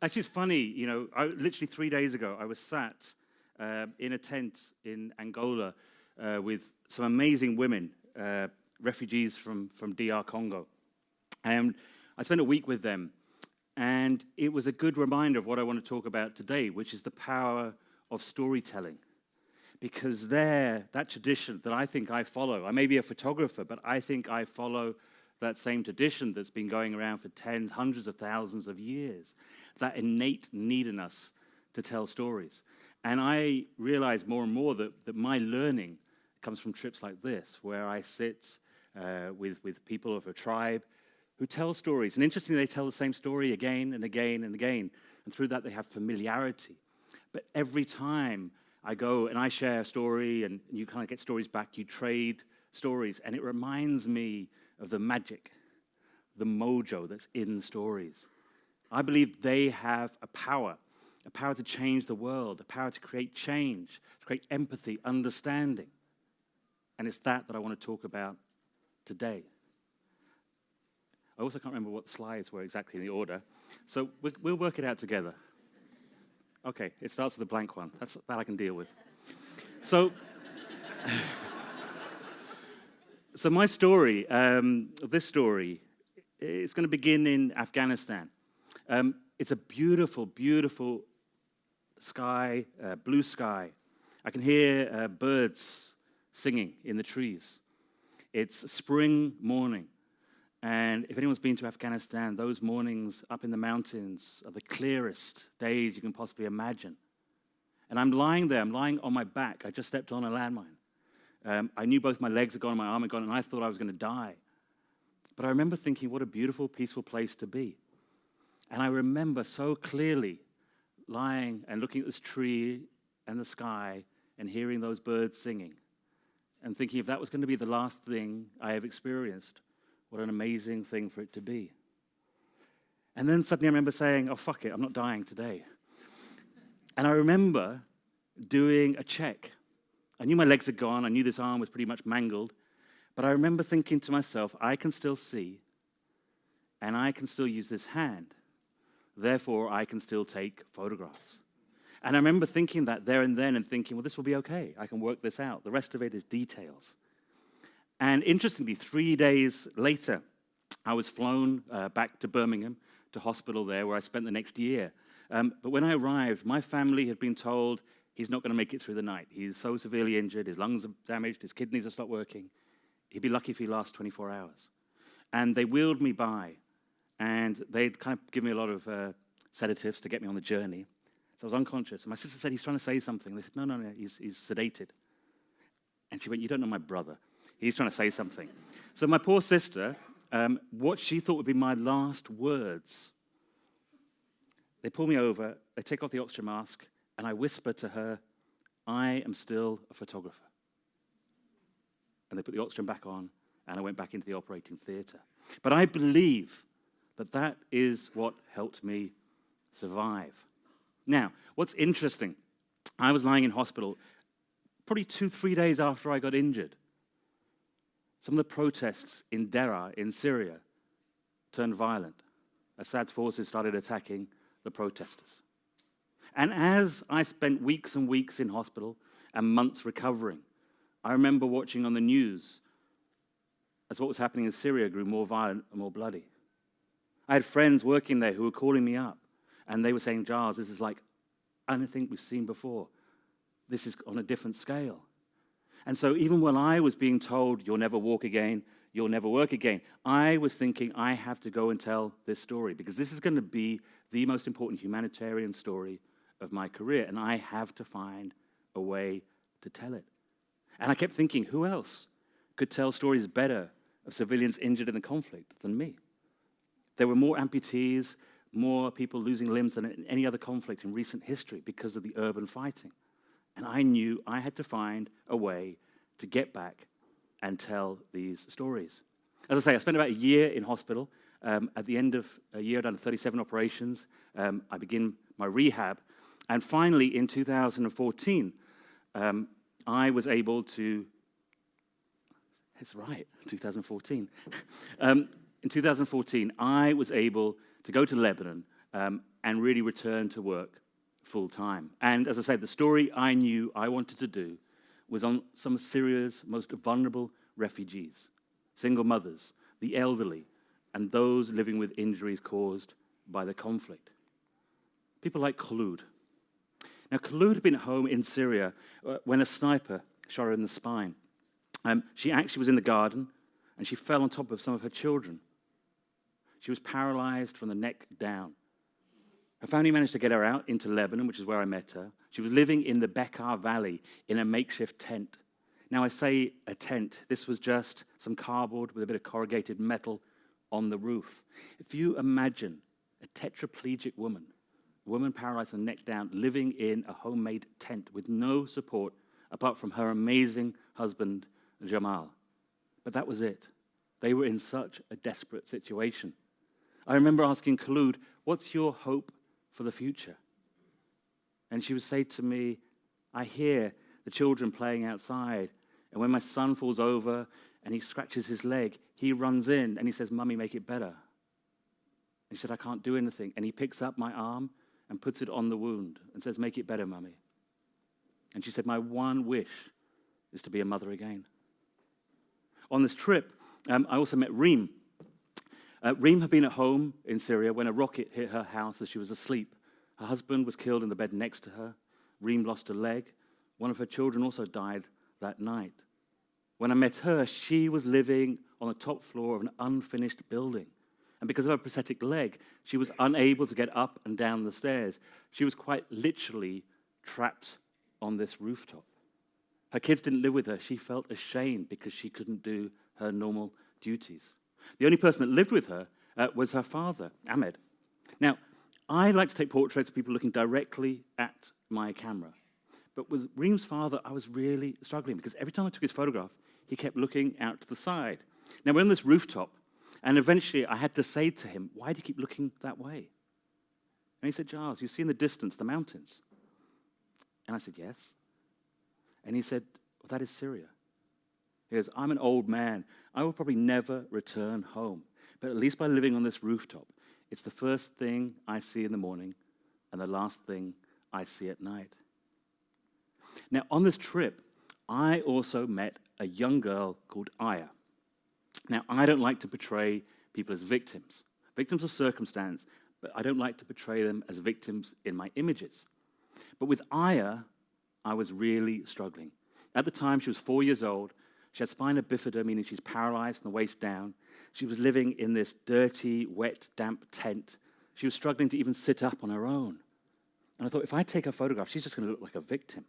Actually, it's funny, literally 3 days ago, I was sat in a tent in Angola with some amazing women, refugees from DR Congo. And I spent a week with them, and it was a good reminder of what I want to talk about today, which is the power of storytelling. Because that tradition that I think I follow, I may be a photographer, but I think I follow that same tradition that's been going around for tens, hundreds of thousands of years, that innate need in us to tell stories. And I realize more and more that my learning comes from trips like this, where I sit with people of a tribe who tell stories. And interestingly, they tell the same story again and again and again. And through that, they have familiarity. But every time I go and I share a story and you kind of get stories back, you trade stories. And it reminds me of the magic, the mojo that's in stories. I believe they have a power to change the world, a power to create change, to create empathy, understanding. And it's that I want to talk about today. I also can't remember what the slides were exactly in the order, so we'll work it out together. Okay, it starts with a blank one. That I can deal with. So my story, this story, it's going to begin in Afghanistan. It's a beautiful, beautiful sky, blue sky. I can hear birds singing in the trees. It's a spring morning. And if anyone's been to Afghanistan, those mornings up in the mountains are the clearest days you can possibly imagine. And I'm lying there, I'm lying on my back. I just stepped on a landmine. I knew both my legs had gone and my arm had gone, and I thought I was going to die. But I remember thinking, what a beautiful, peaceful place to be. And I remember so clearly lying and looking at this tree and the sky and hearing those birds singing and thinking if that was going to be the last thing I have experienced, what an amazing thing for it to be. And then suddenly I remember saying, oh, fuck it, I'm not dying today. And I remember doing a check. I knew my legs had gone. I knew this arm was pretty much mangled. But I remember thinking to myself, I can still see, and I can still use this hand. Therefore, I can still take photographs. And I remember thinking that there and then and thinking, well, this will be okay. I can work this out. The rest of it is details. And interestingly, 3 days later, I was flown back to Birmingham, to hospital there, where I spent the next year. But when I arrived, my family had been told he's not going to make it through the night. He's so severely injured, his lungs are damaged, his kidneys have stopped working. He'd be lucky if he lasts 24 hours. And they wheeled me by, and they'd kind of given me a lot of sedatives to get me on the journey. So I was unconscious. And my sister said, he's trying to say something. They said, no, he's sedated. And she went, you don't know my brother. He's trying to say something. So my poor sister, what she thought would be my last words, they pull me over, they take off the oxygen mask, and I whisper to her, I am still a photographer. And they put the oxygen back on, and I went back into the operating theater. But I believe that is what helped me survive. Now, what's interesting, I was lying in hospital probably 2-3 days after I got injured. Some of the protests in Deraa in Syria turned violent. Assad's forces started attacking the protesters. And as I spent weeks and weeks in hospital and months recovering, I remember watching on the news as what was happening in Syria grew more violent and more bloody. I had friends working there who were calling me up, and they were saying, Giles, this is like anything we've seen before. This is on a different scale. And so even when I was being told, you'll never walk again, you'll never work again, I was thinking, I have to go and tell this story, because this is going to be the most important humanitarian story of my career, and I have to find a way to tell it. And I kept thinking, who else could tell stories better of civilians injured in the conflict than me? There were more amputees, more people losing limbs than in any other conflict in recent history because of the urban fighting. And I knew I had to find a way to get back and tell these stories. As I say, I spent about a year in hospital. At the end of a year, I'd done 37 operations. I began my rehab. And finally, in 2014, I was able to... It's right, 2014. In 2014, I was able to go to Lebanon and really return to work full time. And as I said, the story I knew I wanted to do was on some of Syria's most vulnerable refugees, single mothers, the elderly, and those living with injuries caused by the conflict. People like Khulud. Now, Khulud had been at home in Syria when a sniper shot her in the spine. She actually was in the garden, and she fell on top of some of her children. She was paralyzed from the neck down. Her family managed to get her out into Lebanon, which is where I met her. She was living in the Bekaa Valley in a makeshift tent. Now, I say a tent. This was just some cardboard with a bit of corrugated metal on the roof. If you imagine a tetraplegic woman, a woman paralyzed from the neck down, living in a homemade tent with no support apart from her amazing husband, Jamal. But that was it. They were in such a desperate situation. I remember asking Khulud, "What's your hope for the future?" And she would say to me, "I hear the children playing outside, and when my son falls over and he scratches his leg, he runs in and he says, 'Mummy, make it better.' And she said, 'I can't do anything.' And he picks up my arm and puts it on the wound and says, 'Make it better, Mummy.' And she said, 'My one wish is to be a mother again.'" On this trip, I also met Reem. Reem had been at home in Syria when a rocket hit her house as she was asleep. Her husband was killed in the bed next to her. Reem lost a leg. One of her children also died that night. When I met her, she was living on the top floor of an unfinished building. And because of her prosthetic leg, she was unable to get up and down the stairs. She was quite literally trapped on this rooftop. Her kids didn't live with her. She felt ashamed because she couldn't do her normal duties. The only person that lived with her was her father, Ahmed. Now, I like to take portraits of people looking directly at my camera. But with Reem's father, I was really struggling because every time I took his photograph, he kept looking out to the side. Now, we're on this rooftop, and eventually I had to say to him, "Why do you keep looking that way?" And he said, "Giles, you see in the distance the mountains?" And I said, "Yes." And he said, "Well, that is Syria." He goes, "I'm an old man. I will probably never return home. But at least by living on this rooftop, it's the first thing I see in the morning and the last thing I see at night." Now, on this trip, I also met a young girl called Aya. Now, I don't like to portray people as victims of circumstance, but I don't like to portray them as victims in my images. But with Aya, I was really struggling. At the time, she was 4 years old. She had spina bifida, meaning she's paralyzed from the waist down. She was living in this dirty, wet, damp tent. She was struggling to even sit up on her own. And I thought, if I take a photograph, she's just going to look like a victim.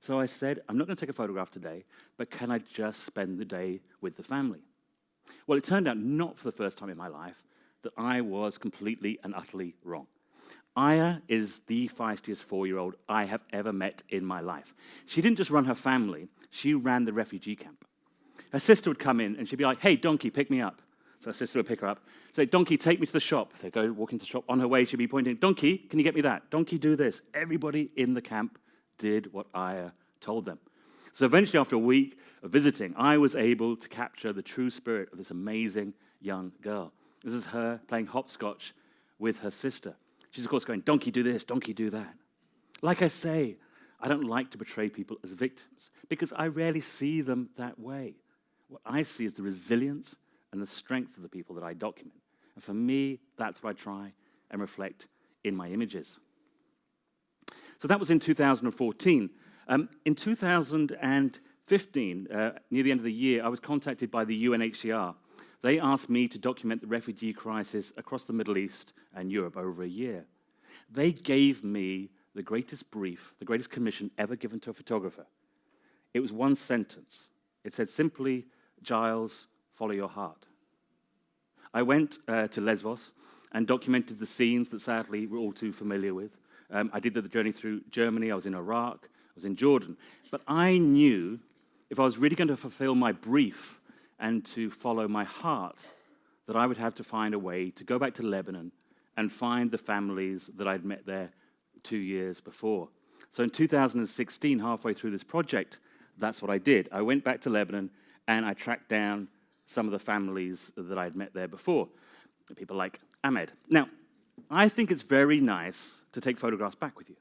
So I said, "I'm not going to take a photograph today, but can I just spend the day with the family?" Well, it turned out not for the first time in my life that I was completely and utterly wrong. Aya is the feistiest 4-year-old I have ever met in my life. She didn't just run her family, she ran the refugee camp. Her sister would come in and she'd be like, "Hey, donkey, pick me up." So her sister would pick her up, say, "Donkey, take me to the shop." They'd go walk into the shop. On her way, she'd be pointing, "Donkey, can you get me that? Donkey, do this." Everybody in the camp did what Aya told them. So eventually, after a week of visiting, I was able to capture the true spirit of this amazing young girl. This is her playing hopscotch with her sister. She's, of course, going, "Donkey, do this, donkey, do that." Like I say, I don't like to portray people as victims because I rarely see them that way. What I see is the resilience and the strength of the people that I document. And for me, that's what I try and reflect in my images. So that was in 2014. In 2015, near the end of the year, I was contacted by the UNHCR. They asked me to document the refugee crisis across the Middle East and Europe over a year. They gave me the greatest brief, the greatest commission ever given to a photographer. It was one sentence. It said simply, "Giles, follow your heart." I went to Lesbos and documented the scenes that sadly we're all too familiar with. I did the journey through Germany, I was in Iraq, I was in Jordan. But I knew if I was really going to fulfill my brief and to follow my heart, that I would have to find a way to go back to Lebanon and find the families that I'd met there 2 years before. So in 2016, halfway through this project, that's what I did. I went back to Lebanon and I tracked down some of the families that I'd met there before, people like Ahmed. Now, I think it's very nice to take photographs back with you.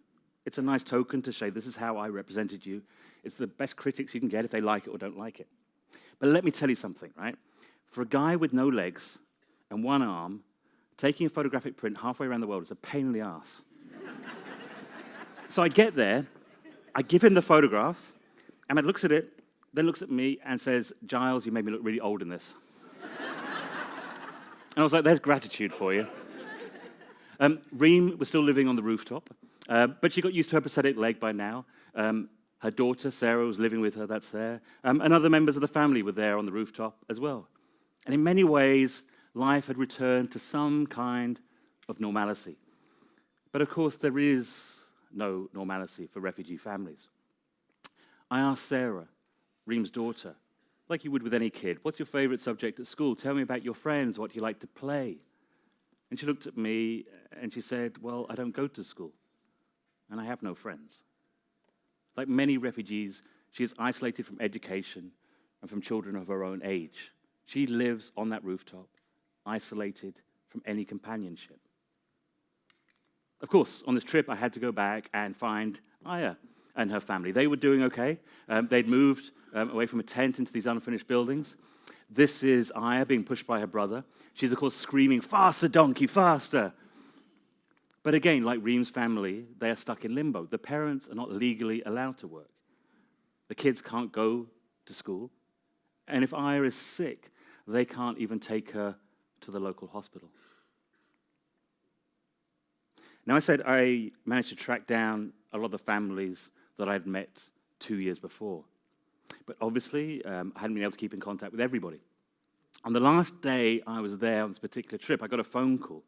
It's a nice token to say, this is how I represented you. It's the best critics you can get if they like it or don't like it. But let me tell you something, right? For a guy with no legs and one arm, taking a photographic print halfway around the world is a pain in the ass. So I get there, I give him the photograph, Ahmed looks at it, then looks at me and says, Giles, you made me look really old in this. And I was like, there's gratitude for you. Reem was still living on the rooftop, but she got used to her prosthetic leg by now. Her daughter, Sarah, was living with her, that's there. And other members of the family were there on the rooftop as well. And in many ways, life had returned to some kind of normalcy. But of course, there is no normalcy for refugee families. I asked Sarah, Reem's daughter, like you would with any kid, what's your favorite subject at school? Tell me about your friends, what you like to play. And she looked at me and she said, well, I don't go to school and I have no friends. Like many refugees, she is isolated from education and from children of her own age. She lives on that rooftop, isolated from any companionship. Of course, on this trip, I had to go back and find Aya and her family. They were doing okay. They'd moved away from a tent into these unfinished buildings. This is Aya being pushed by her brother. She's, of course, screaming, faster, donkey, faster. But again, like Reem's family, they are stuck in limbo. The parents are not legally allowed to work. The kids can't go to school. And if Aya is sick, they can't even take her to the local hospital. Now, I said I managed to track down a lot of the families that I'd met 2 years before. But obviously, I hadn't been able to keep in contact with everybody. On the last day I was there on this particular trip, I got a phone call,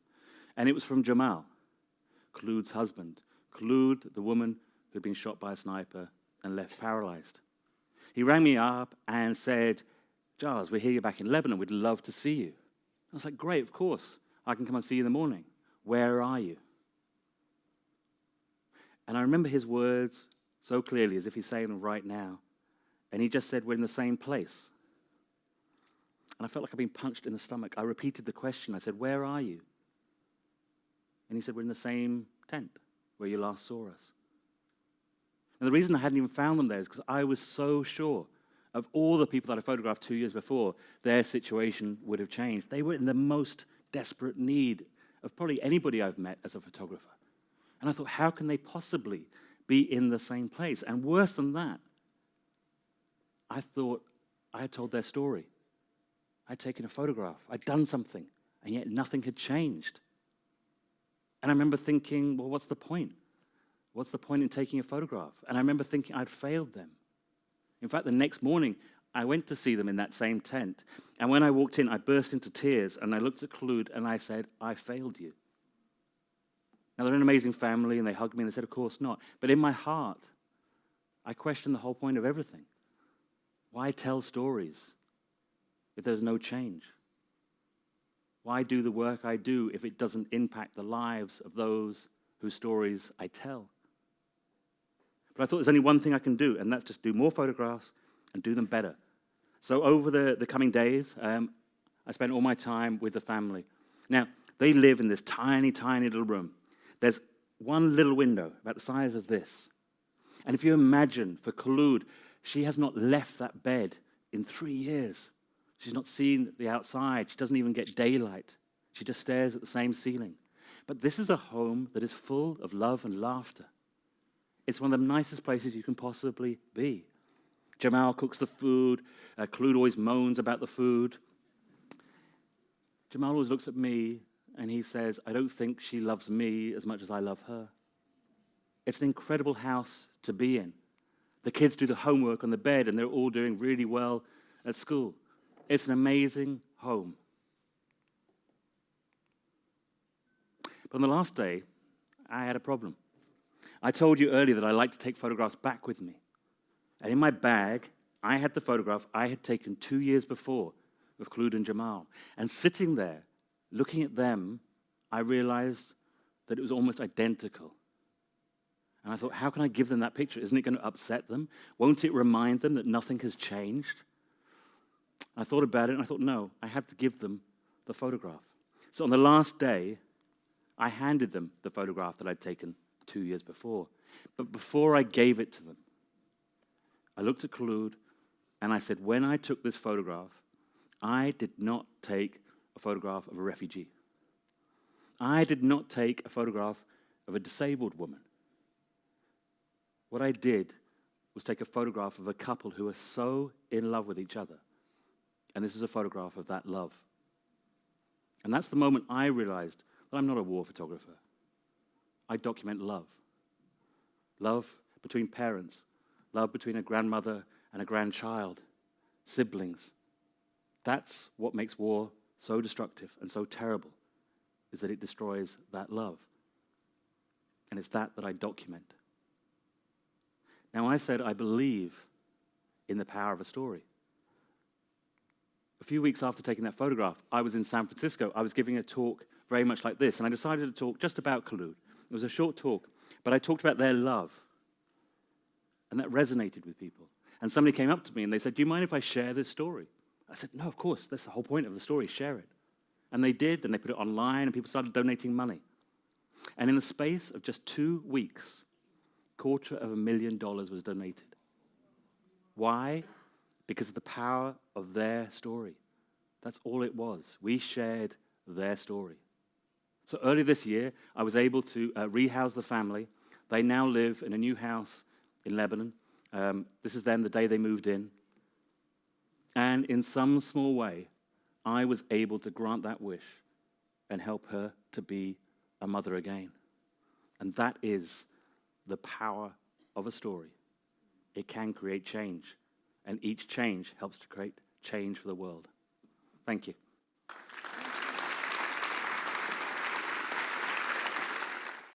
and it was from Jamal, Khulud's husband. Khulud, the woman who'd been shot by a sniper and left paralyzed. He rang me up and said, Giles, we're here back in Lebanon. We'd love to see you. I was like, great, of course. I can come and see you in the morning. Where are you? And I remember his words so clearly, as if he's saying them right now. And he just said, we're in the same place. And I felt like I'd been punched in the stomach. I repeated the question. I said, where are you? And he said, we're in the same tent where you last saw us. And the reason I hadn't even found them there is because I was so sure of all the people that I photographed 2 years before, their situation would have changed. They were in the most desperate need of probably anybody I've met as a photographer. And I thought, how can they possibly be in the same place? And worse than that, I thought I had told their story. I'd taken a photograph. I'd done something, and yet nothing had changed. And I remember thinking, well, what's the point? What's the point in taking a photograph? And I remember thinking I'd failed them. In fact, the next morning, I went to see them in that same tent. And when I walked in, I burst into tears, and I looked at Khulud, and I said, I failed you. Now, they're an amazing family, and they hugged me, and they said, of course not. But in my heart, I questioned the whole point of everything. Why tell stories if there's no change? Why do the work I do if it doesn't impact the lives of those whose stories I tell? But I thought there's only one thing I can do, and that's just do more photographs and do them better. So over the coming days, I spent all my time with the family. Now, they live in this tiny, tiny little room. There's one little window about the size of this. And if you imagine, for Khulud, she has not left that bed in 3 years. She's not seen the outside. She doesn't even get daylight. She just stares at the same ceiling. But this is a home that is full of love and laughter. It's one of the nicest places you can possibly be. Jamal cooks the food. Khulud always moans about the food. Jamal always looks at me and he says, I don't think she loves me as much as I love her. It's an incredible house to be in. The kids do the homework on the bed and they're all doing really well at school. It's an amazing home. But on the last day, I had a problem. I told you earlier that I like to take photographs back with me. And in my bag, I had the photograph I had taken 2 years before of Khulud and Jamal. And sitting there, looking at them, I realized that it was almost identical. And I thought, how can I give them that picture? Isn't it going to upset them? Won't it remind them that nothing has changed? I thought about it, and I thought, no, I have to give them the photograph. So on the last day, I handed them the photograph that I'd taken 2 years before. But before I gave it to them, I looked at Khulud and I said, when I took this photograph, I did not take a photograph of a refugee. I did not take a photograph of a disabled woman. What I did was take a photograph of a couple who are so in love with each other. And this is a photograph of that love. And that's the moment I realized that I'm not a war photographer. I document love. Love between parents, love between a grandmother and a grandchild, siblings. That's what makes war so destructive and so terrible, is that it destroys that love. And it's that I document. Now, I said I believe in the power of a story. A few weeks after taking that photograph, I was in San Francisco. I was giving a talk very much like this, and I decided to talk just about Khulud. It was a short talk, but I talked about their love, and that resonated with people. And somebody came up to me and they said, do you mind if I share this story? I said, no, of course, that's the whole point of the story, share it. And they did, and they put it online, and people started donating money. And in the space of just 2 weeks, $250,000 was donated. Why? Because of the power of their story. That's all it was. We shared their story. So early this year, I was able to rehouse the family. They now live in a new house in Lebanon. This is them the day they moved in. And in some small way, I was able to grant that wish and help her to be a mother again. And that is the power of a story. It can create change, and each change helps to create change for the world. Thank you.